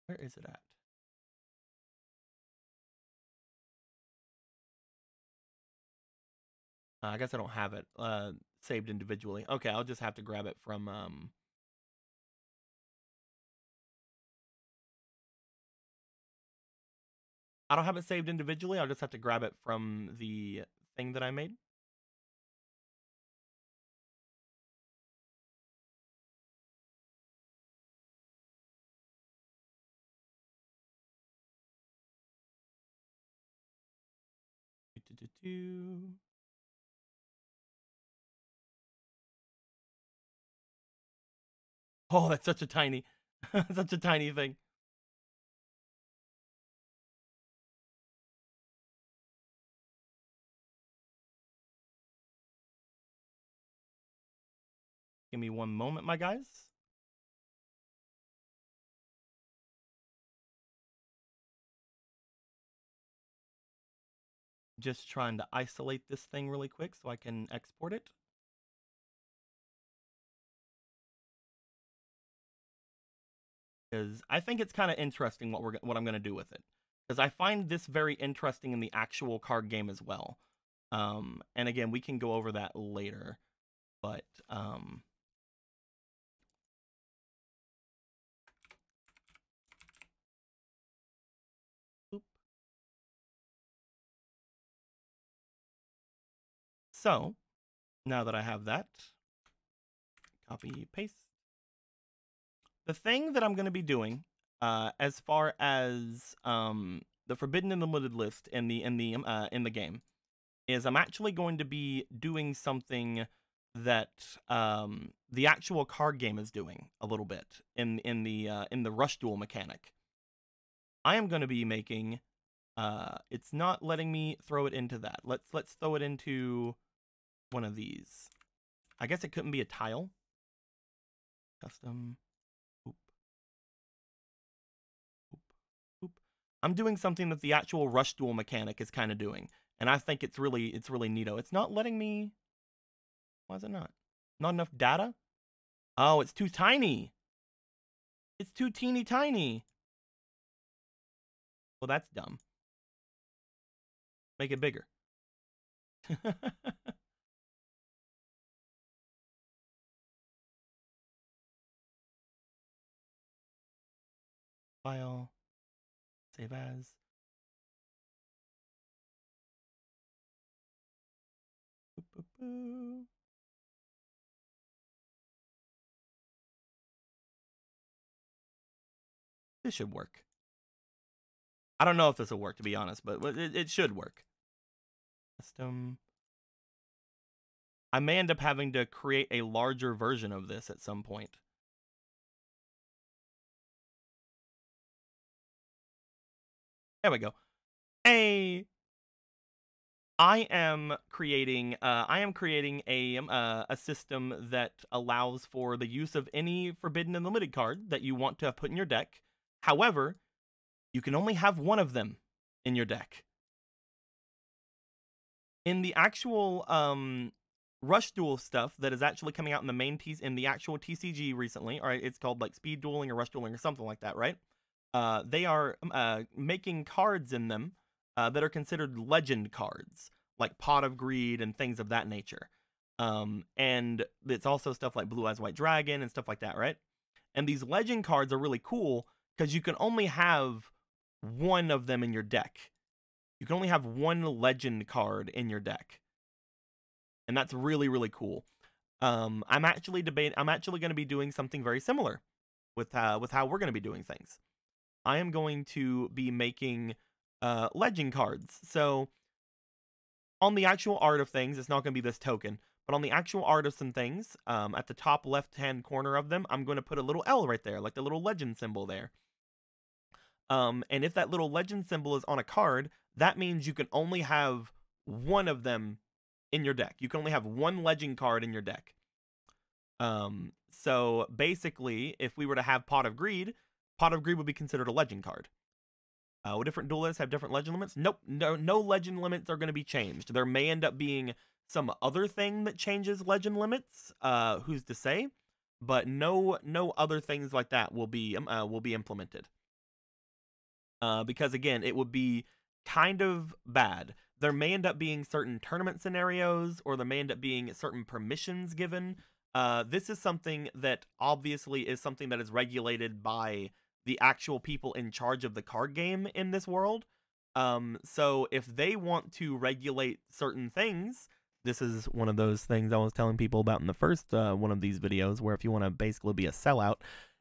A: Where is it at? I guess I don't have it saved individually. Okay, I'll just have to grab it from I don't have it saved individually. I'll just have to grab it from the thing that I made. Oh, that's such a tiny, such a tiny thing. Give me one moment, my guys. Just trying to isolate this thing really quick so I can export it. Because I think it's kind of interesting what I'm going to do with it. Because I find this very interesting in the actual card game as well. And again, we can go over that later. But so now that I have that, copy, paste. The thing that I'm going to be doing, as far as the Forbidden and the Limited list in the game, is I'm actually going to be doing something that the actual card game is doing a little bit in the rush duel mechanic. I am going to be making. It's not letting me throw it into that. Let's throw it into one of these. I guess it couldn't be a tile. Custom. Oop. Oop. Oop. I'm doing something that the actual rush duel mechanic is kind of doing, and I think it's really neato. It's not letting me. Why is it not? Not enough data? Oh, it's too tiny. It's too teeny tiny. Well, that's dumb. Make it bigger. File. Save as. Boop, boop, boop. This should work. I don't know if this will work, to be honest, but it should work. Custom. I may end up having to create a larger version of this at some point. There we go. Hey, I am creating a system that allows for the use of any Forbidden and Limited card that you want to put in your deck. However, you can only have one of them in your deck. In the actual rush duel stuff that is actually coming out in the main in the actual TCG recently, or it's called like speed dueling or rush dueling or something like that, right? They are making cards in them that are considered legend cards, like Pot of Greed and things of that nature. And it's also stuff like Blue Eyes White Dragon and stuff like that, right? And these legend cards are really cool because you can only have one of them in your deck. You can only have one legend card in your deck. And that's really, really cool. I'm actually going to be doing something very similar with how we're going to be doing things. I am going to be making legend cards. So on the actual art of things, it's not going to be this token, but on the actual art of some things, at the top left-hand corner of them, I'm going to put a little L right there, like the little legend symbol there. And if that little legend symbol is on a card, that means you can only have one of them in your deck. You can only have one legend card in your deck. So basically, if we were to have Pot of Greed would be considered a legend card. Would different duelists have different legend limits? Nope, no legend limits are going to be changed. There may end up being some other thing that changes legend limits. Who's to say? But no other things like that will be implemented. Because again, it would be kind of bad. There may end up being certain tournament scenarios, or there may end up being certain permissions given. This is something that obviously is something that is regulated by the actual people in charge of the card game in this world. So if they want to regulate certain things, this is one of those things I was telling people about in the first one of these videos, where if you want to basically be a sellout,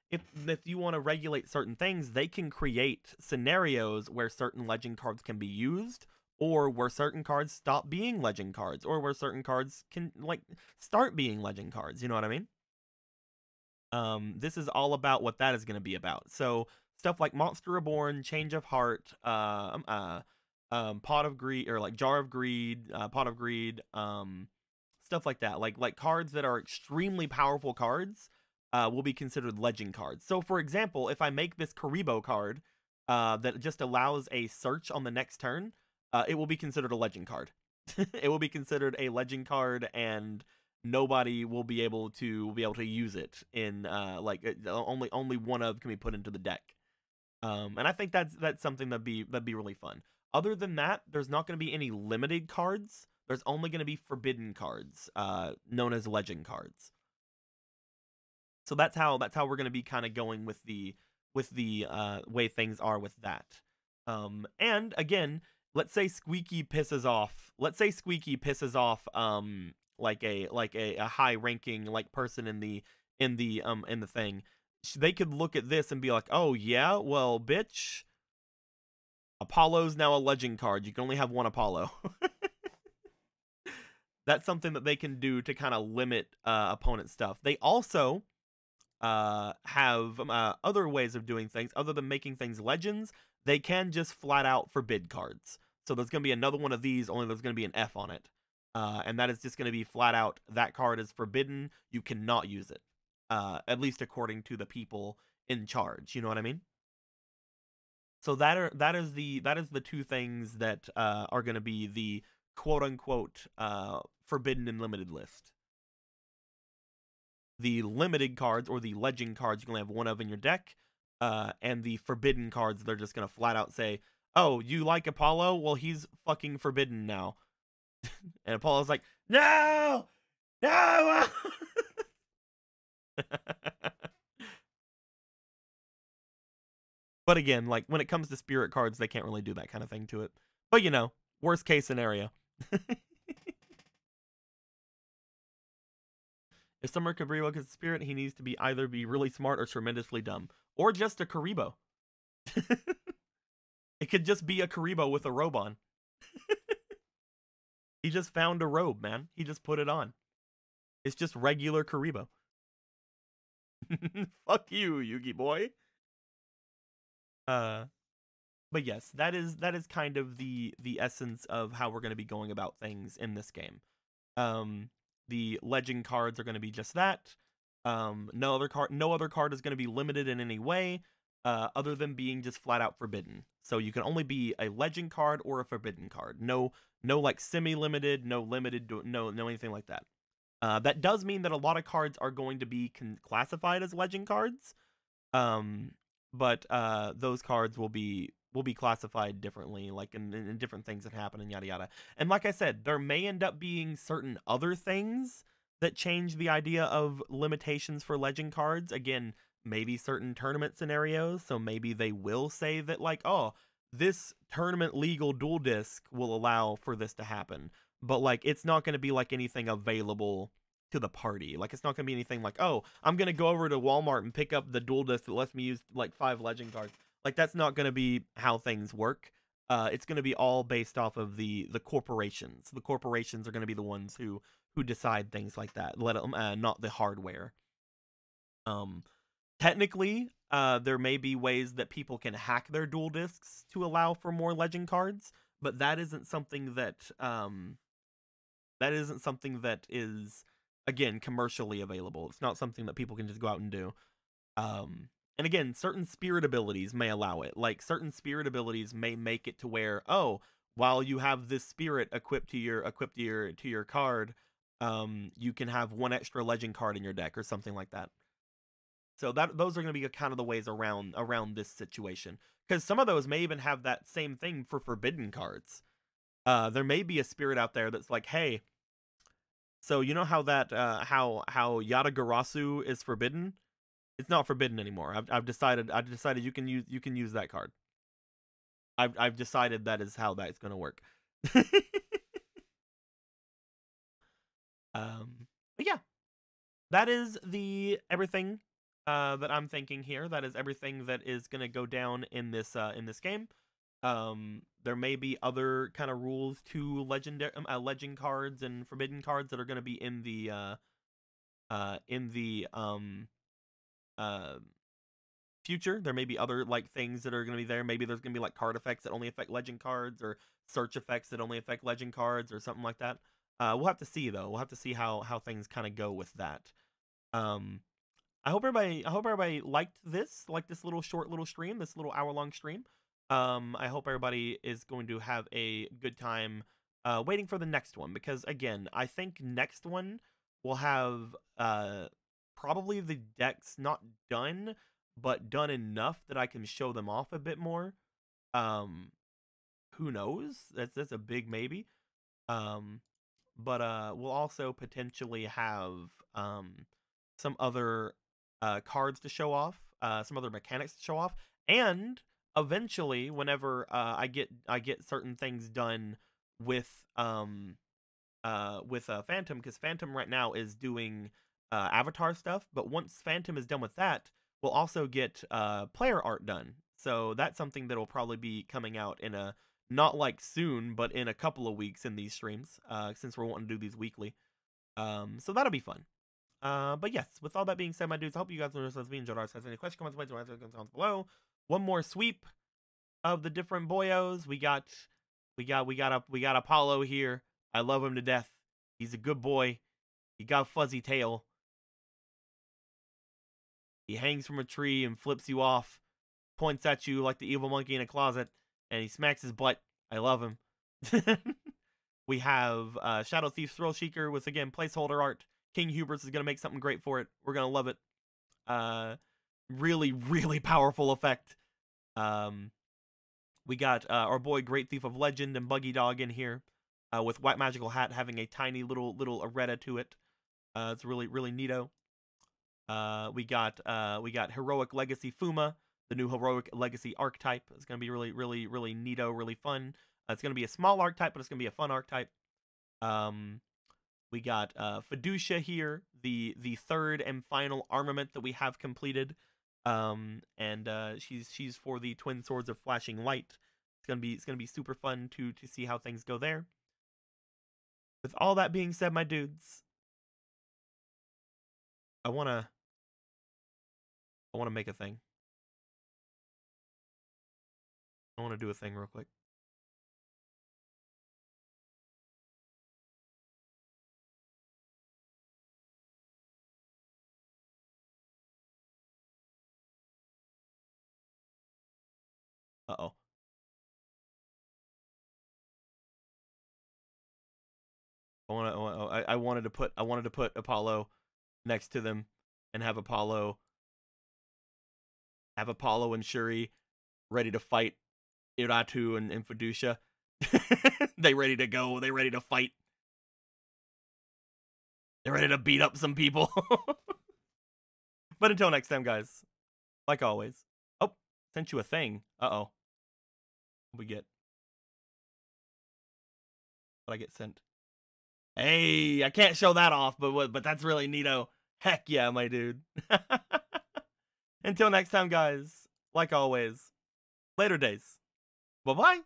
A: if you want to regulate certain things, they can create scenarios where certain legend cards can be used, or where certain cards stop being legend cards, or where certain cards can start being legend cards. You know what I mean? This is all about what that is going to be about. So stuff like Monster Reborn, Change of Heart, Pot of Greed, or like Jar of Greed, Pot of Greed, stuff like that. Like cards that are extremely powerful cards will be considered legend cards. So for example, if I make this Karibo card that just allows a search on the next turn, it will be considered a legend card. It will be considered a legend card, and nobody will be able to use it in only one of can be put into the deck. And I think that's something that'd be really fun. Other than that, there's not going to be any limited cards. There's only going to be forbidden cards, known as legend cards. So that's how we're going to be kind of going with the way things are with that. And again, let's say Squeaky pisses off. Like a high ranking person in the thing. They could look at this and be like, oh yeah, well bitch, Apollo's now a legend card. You can only have one Apollo. That's something that they can do to kind of limit opponent stuff. They also have other ways of doing things other than making things legends. They can just flat out forbid cards. So there's going to be another one of these, only there's going to be an F on it. And that is just going to be flat out, that card is forbidden. You cannot use it. At least according to the people in charge. You know what I mean? So that is the two things that are going to be the quote unquote forbidden and limited list. The limited cards, or the legend cards, you can only have one of in your deck. And the forbidden cards, they're just going to flat out say, oh, you like Apollo? Well, he's fucking forbidden now. And Apollo's like, no! No! But again, when it comes to spirit cards, they can't really do that kind of thing to it. But worst case scenario. If Summer Karibo gets a spirit, he needs to either be really smart or tremendously dumb. Or just a Karibo. It could just be a Karibo with a robe on. He just found a robe, man. He just put it on. It's just regular Karibo. Fuck you, Yugi boy. But yes, that is kind of the essence of how we're going to be going about things in this game. The legend cards are going to be just that. No other card is going to be limited in any way, other than being just flat out forbidden. So you can only be a legend card or a forbidden card. No semi-limited, no limited, no anything like that. That does mean that a lot of cards are going to be classified as legend cards. But those cards will be classified differently, in different things that happen and yada yada. And like I said, there may end up being certain other things that change the idea of limitations for legend cards. Again, maybe certain tournament scenarios. So maybe they will say that oh, this tournament legal dual disc will allow for this to happen. But it's not going to be anything available to the party. It's not going to be anything oh, I'm going to go over to Walmart and pick up the dual disc that lets me use 5 legend cards. Like, that's not going to be how things work. It's going to be all based off of the corporations. The corporations are going to be the ones who decide things like that. Not the hardware. Um, Technically, there may be ways that people can hack their dual discs to allow for more legend cards, but that isn't something that is, again, commercially available. It's not something that people can just go out and do. And again, certain spirit abilities may allow it. Like, certain spirit abilities may make it to where, oh, while you have this spirit equipped to your card, you can have one extra legend card in your deck or something like that. So those are going to be kind of the ways around this situation, because some of those may even have that same thing for forbidden cards. There may be a spirit out there that's like, hey, so you know how that how Yatagarasu is forbidden? It's not forbidden anymore. I've decided you can use that card. I've decided that is how that's going to work. But yeah, that is everything that I'm thinking here. That is everything that is going to go down in this game. There may be other kind of rules to legend cards and forbidden cards that are going to be in the future. There may be other like things that are going to be there. Maybe there's going to be like card effects that only affect legend cards, or search effects that only affect legend cards, or something like that. We'll have to see though. We'll have to see how things kind of go with that. I hope everybody liked this little short stream, this little hour-long stream. I hope everybody is going to have a good time waiting for the next one, because again, I think next one will have probably the decks not done, but done enough that I can show them off a bit more. Who knows? That's a big maybe. But we'll also potentially have some other cards to show off, some other mechanics to show off, and eventually, whenever I get certain things done with Phantom, because Phantom right now is doing avatar stuff, but once Phantom is done with that, we'll also get player art done. So that's something that will probably be coming out in a, not like soon, but in a couple of weeks in these streams, since we're wanting to do these weekly. So that'll be fun. But yes, with all that being said, my dudes, I hope you guys enjoyed our session. Any questions, comments below. One more sweep of the different boyos. We got Apollo here. I love him to death. He's a good boy. He got a fuzzy tail. He hangs from a tree and flips you off, points at you like the evil monkey in a closet, and he smacks his butt. I love him. We have Shadow Thief Thrill Seeker with, again, placeholder art. King Hubris is going to make something great for it. We're going to love it. Really, really powerful effect. We got our boy Great Thief of Legend and Buggy Dog in here, with White Magical Hat having a tiny little errata to it. It's really, really neato. We got Heroic Legacy Fuma, the new Heroic Legacy archetype. It's going to be really, really, really neato, really fun. It's going to be a small archetype, but it's going to be a fun archetype. We got Feducia here, the third and final armament that we have completed. And she's for the Twin Swords of Flashing Light. It's gonna be super fun to see how things go there. With all that being said, my dudes, I wanna make a thing. I wanna do a thing real quick. Uh-oh. I wanted to put Apollo next to them and have Apollo and Shuri ready to fight Iratu and Feducia. They ready to go. They ready to fight. They're ready to beat up some people. But until next time, guys, like always. Oh, sent you a thing. Uh-oh. What we get? What I get sent? Hey, I can't show that off, but that's really neato. Heck yeah, my dude. Until next time, guys, like always, Later days. Bye bye.